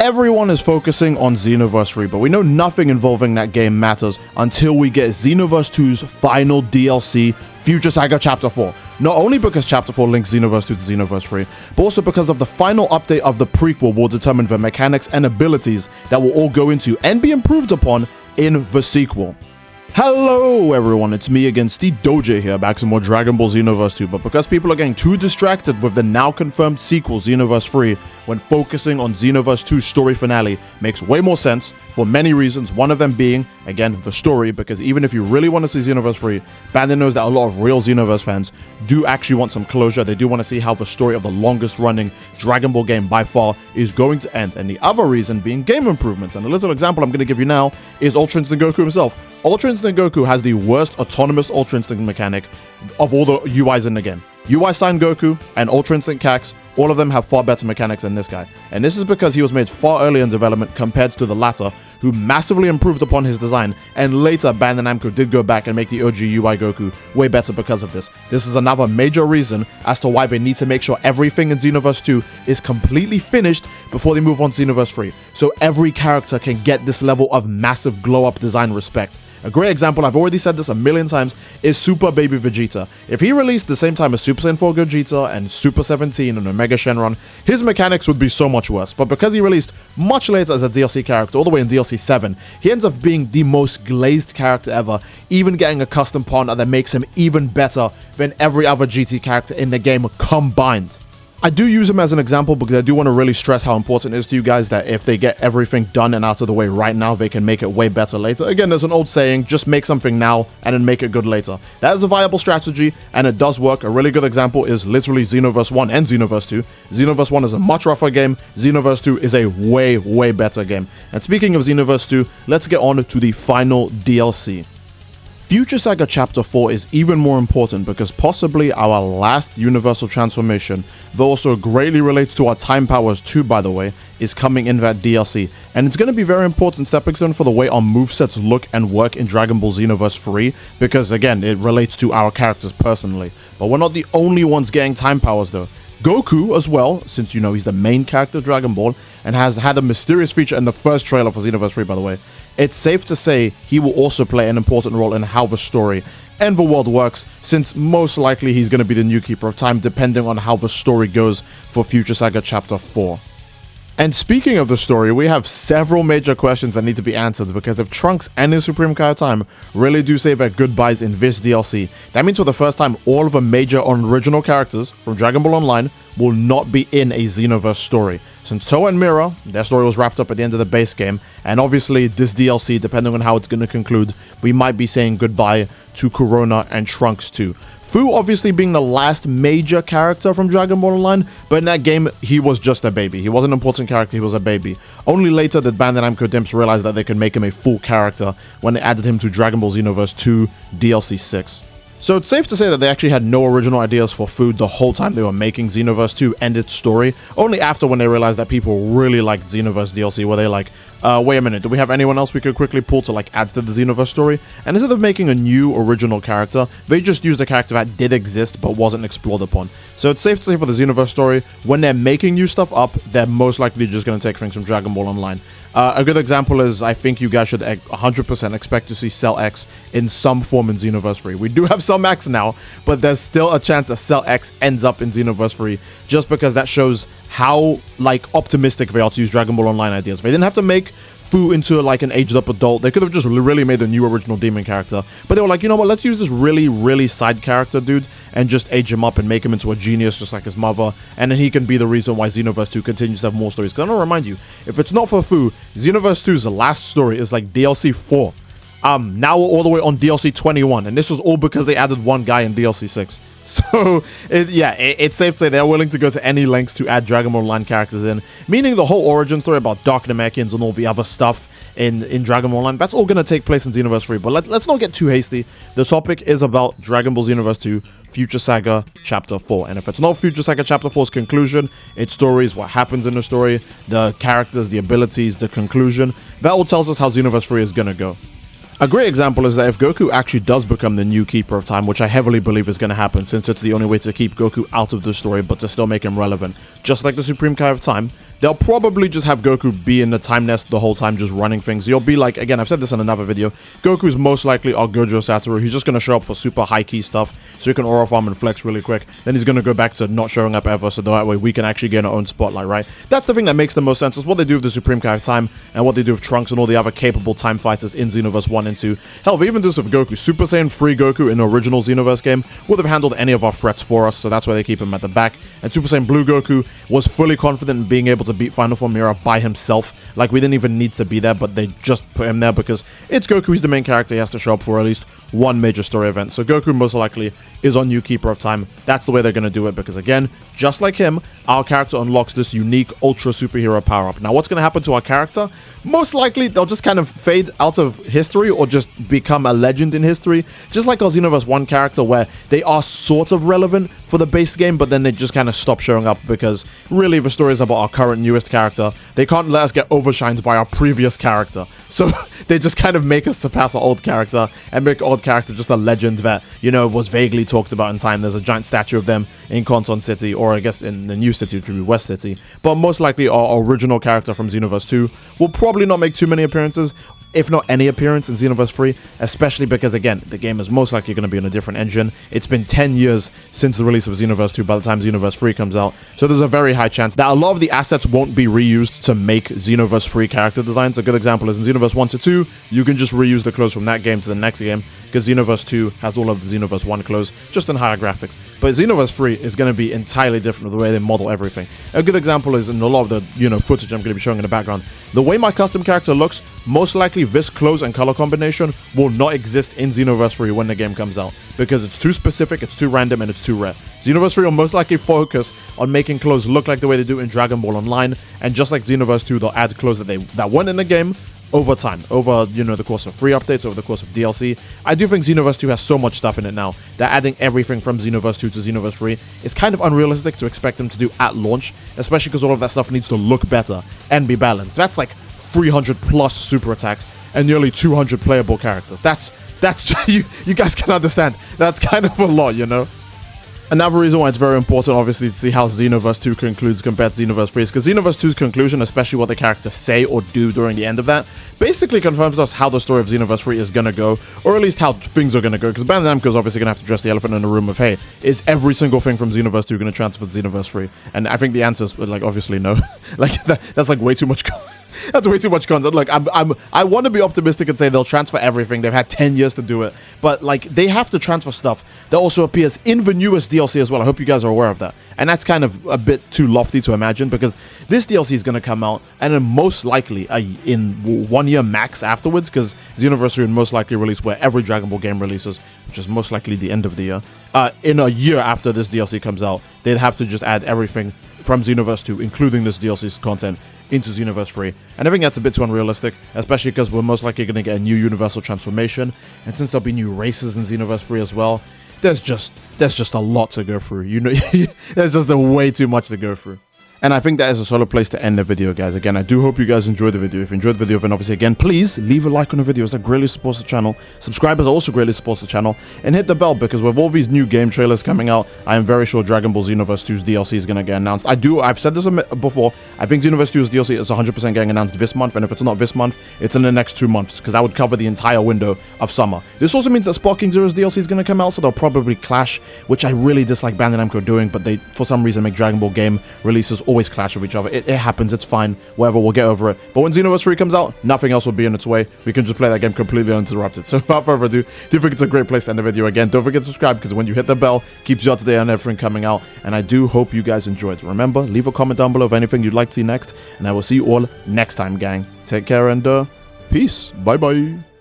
Everyone is focusing on Xenoverse 3, but we know nothing involving that game matters until we get Xenoverse 2's final DLC, Future Saga Chapter 4. Not only because Chapter 4 links Xenoverse 2 to Xenoverse 3, but also because of the final update of the prequel will determine the mechanics and abilities that will all go into and be improved upon in the sequel. Hello everyone, it's me again, Steve Doja here, back to more Dragon Ball Xenoverse 2, but because people are getting too distracted with the now confirmed sequel Xenoverse 3 when focusing on Xenoverse 2's story finale makes way more sense for many reasons, one of them being, again, the story, because even if you really want to see Xenoverse 3, Bandai knows that a lot of real Xenoverse fans do actually want some closure. They do want to see how the story of the longest running Dragon Ball game by far is going to end, and the other reason being game improvements, and a little example I'm going to give you now is Ultra Instinct Goku himself. Ultra Instinct Goku has the worst autonomous Ultra Instinct mechanic of all the UIs in the game. UI Sign Goku and Ultra Instinct Cax, all of them have far better mechanics than this guy. And this is because he was made far earlier in development compared to the latter, who massively improved upon his design, and later Bandai Namco did go back and make the OG UI Goku way better because of this. This is another major reason as to why they need to make sure everything in Xenoverse 2 is completely finished before they move on to Xenoverse 3, so every character can get this level of massive glow-up design respect. A great example, I've already said this a million times, is Super Baby Vegeta. If he released the same time as Super Saiyan 4 Gogeta and Super 17 and Omega Shenron, his mechanics would be so much worse. But because he released much later as a DLC character, all the way in DLC 7, he ends up being the most glazed character ever, even getting a custom partner that makes him even better than every other GT character in the game combined. I do use him as an example because I do want to really stress how important it is to you guys that if they get everything done and out of the way right now, they can make it way better later. Again, there's an old saying, just make something now and then make it good later. That is a viable strategy and it does work. A really good example is literally Xenoverse 1 and Xenoverse 2. Xenoverse 1 is a much rougher game. Xenoverse 2 is a way better game. And speaking of Xenoverse 2, let's get on to the final DLC. Future Saga Chapter 4 is even more important because possibly our last universal transformation, though also greatly relates to our time powers too, by the way, is coming in that DLC. And it's going to be very important stepping stone for the way our movesets look and work in Dragon Ball Xenoverse 3, because again, it relates to our characters personally. But we're not the only ones getting time powers though. Goku as well, since you know he's the main character of Dragon Ball and has had a mysterious feature in the first trailer for Xenoverse 3, by the way, it's safe to say he will also play an important role in how the story and the world works, since most likely he's going to be the new Keeper of Time depending on how the story goes for Future Saga Chapter 4. And speaking of the story, we have several major questions that need to be answered, because if Trunks and his Supreme Kai of Time really do say their goodbyes in this DLC, that means for the first time all of the major original characters from Dragon Ball Online will not be in a Xenoverse story. Since Toa and Mira, their story was wrapped up at the end of the base game, and obviously this DLC, depending on how it's going to conclude, we might be saying goodbye to Corona and Trunks too. Fu obviously being the last major character from Dragon Ball Online, but in that game, he was just a baby. He wasn't an important character, he was a baby. Only later did Bandai Namco Dimps realize that they could make him a full character when they added him to Dragon Ball Xenoverse 2 DLC 6. So it's safe to say that they actually had no original ideas for food the whole time they were making Xenoverse 2 and its story, only after when they realized that people really liked Xenoverse DLC, where they like, wait a minute, do we have anyone else we could quickly pull to like add to the Xenoverse story? And instead of making a new original character, they just used a character that did exist but wasn't explored upon. So it's safe to say for the Xenoverse story, when they're making new stuff up, they're most likely just going to take things from Dragon Ball Online. A good example is, I think you guys should 100% expect to see Cell X in some form in Xenoverse 3. We do have Cell Max now, but there's still a chance that Cell X ends up in Xenoverse 3, just because that shows how like optimistic they are to use Dragon Ball Online ideas. They didn't have to make Fu into like an aged up adult. They could have just really made a new original demon character, but they were like, you know what, let's use this really side character dude and just age him up and make him into a genius just like his mother, and then he can be the reason why Xenoverse 2 continues to have more stories. Because I'm gonna remind you, if it's not for Fu, Xenoverse 2's last story is like DLC 4. Now we're all the way on DLC 21, and this was all because they added one guy in DLC 6. So, it's safe to say they're willing to go to any lengths to add Dragon Ball Online characters in, meaning the whole origin story about Dark Namekians and all the other stuff in Dragon Ball Online, that's all going to take place in Xenoverse 3, but let's not get too hasty. The topic is about Dragon Ball Xenoverse 2, Future Saga Chapter 4, and if it's not Future Saga Chapter 4's conclusion, its stories, what happens in the story, the characters, the abilities, the conclusion, that all tells us how Xenoverse 3 is going to go. A great example is that if Goku actually does become the new Keeper of Time, which I heavily believe is going to happen since it's the only way to keep Goku out of the story but to still make him relevant, just like the Supreme Kai of Time, they'll probably just have Goku be in the time nest the whole time, just running things. You'll be like, again, I've said this in another video, Goku's most likely our Gojo Satoru. He's just going to show up for super high key stuff, so he can aura farm and flex really quick. Then he's going to go back to not showing up ever, so that way we can actually get our own spotlight, right? That's the thing that makes the most sense, is what they do with the Supreme Kai of Time, and what they do with Trunks and all the other capable time fighters in Xenoverse 1 and 2. Hell, even this with Goku, Super Saiyan 3 Goku in the original Xenoverse game would have handled any of our threats for us, so that's why they keep him at the back. And Super Saiyan Blue Goku was fully confident in being able to beat Final Form Mira by himself. Like, we didn't even need to be there, but they just put him there because it's Goku. He's the main character. He has to show up for at least one major story event. So Goku most likely is our new Keeper of Time. That's the way they're going to do it because, again, just like him, our character unlocks this unique ultra superhero power-up. Now, what's going to happen to our character? Most likely, they'll just kind of fade out of history or just become a legend in history. Just like our Xenoverse 1 character, where they are sort of relevant for the base game, but then they just kind of stop showing up because really the story is about our current newest character. They can't let us get overshined by our previous character. So they just kind of make us surpass our old character and make our old character just a legend that, you know, was vaguely talked about in time. There's a giant statue of them in Canton City, or I guess in the new city, which would be West City. But most likely our original character from Xenoverse 2 will probably not make too many appearances, if not any appearance in Xenoverse 3, especially because, again, the game is most likely going to be on a different engine. It's been 10 years since the release of Xenoverse 2 by the time Xenoverse 3 comes out, so there's a very high chance that a lot of the assets won't be reused to make Xenoverse 3 character designs. A good example is in Xenoverse 1 to 2, you can just reuse the clothes from that game to the next game, because Xenoverse 2 has all of the Xenoverse 1 clothes, just in higher graphics. But Xenoverse 3 is going to be entirely different with the way they model everything. A good example is in a lot of the, footage I'm going to be showing in the background. The way my custom character looks, most likely this clothes and color combination will not exist in Xenoverse 3 when the game comes out, because it's too specific, it's too random, and it's too rare. Xenoverse 3 will most likely focus on making clothes look like the way they do in Dragon Ball Online, and just like Xenoverse 2, they'll add clothes that weren't in the game over time, over, the course of free updates, over the course of DLC. I do think Xenoverse 2 has so much stuff in it now that adding everything from Xenoverse 2 to Xenoverse 3 is kind of unrealistic to expect them to do at launch, especially because all of that stuff needs to look better and be balanced. That's like 300 plus super attacks and nearly 200 playable characters. That's you guys can understand. That's kind of a lot, Another reason why it's very important, obviously, to see how Xenoverse 2 concludes compared to Xenoverse 3 is because Xenoverse 2's conclusion, especially what the characters say or do during the end of that, basically confirms to us how the story of Xenoverse 3 is going to go, or at least how things are going to go, because Bandai Namco is obviously going to have to address the elephant in the room of, hey, is every single thing from Xenoverse 2 going to transfer to Xenoverse 3? And I think the answer is, like, obviously no. Like, that's like way too much That's way too much content. Look, I want to be optimistic and say they'll transfer everything. They've had 10 years to do it. But, like, they have to transfer stuff that also appears in the newest DLC as well. I hope you guys are aware of that. And that's kind of a bit too lofty to imagine, because this DLC is going to come out, and then most likely in 1 year max afterwards, because Xenoverse 3 will most likely release where every Dragon Ball game releases, which is most likely the end of the year. In a year after this DLC comes out, they'd have to just add everything from Xenoverse 2, including this DLC's content, into Xenoverse 3. And I think that's a bit too unrealistic, especially because we're most likely going to get a new universal transformation, and since there'll be new races in Xenoverse 3 as well, there's just a lot to go through. There's just way too much to go through. And I think that is a solid place to end the video, guys. Again, I do hope you guys enjoyed the video. If you enjoyed the video, then obviously, again, please leave a like on the video, as that greatly supports the channel. Subscribers also greatly supports the channel. And hit the bell, because with all these new game trailers coming out, I am very sure Dragon Ball Xenoverse 2's DLC is going to get announced. I've said this before, I think Xenoverse 2's DLC is 100% getting announced this month, and if it's not this month, it's in the next 2 months, because that would cover the entire window of summer. This also means that Sparking Zero's DLC is going to come out, so they'll probably clash, which I really dislike Bandai Namco doing, but they, for some reason, make Dragon Ball game releases always clash with each other. It happens, it's fine, whatever, we'll get over it. But when Xenoverse 3 comes out, nothing else will be in its way. We can just play that game completely uninterrupted. So without further ado, do think it's a great place to end the video. Again, don't forget to subscribe, because when you hit the bell, it keeps you up to date on everything coming out. And I do hope you guys enjoyed. Remember, leave a comment down below of anything you'd like to see next, and I will see you all next time, gang. Take care and peace. Bye bye.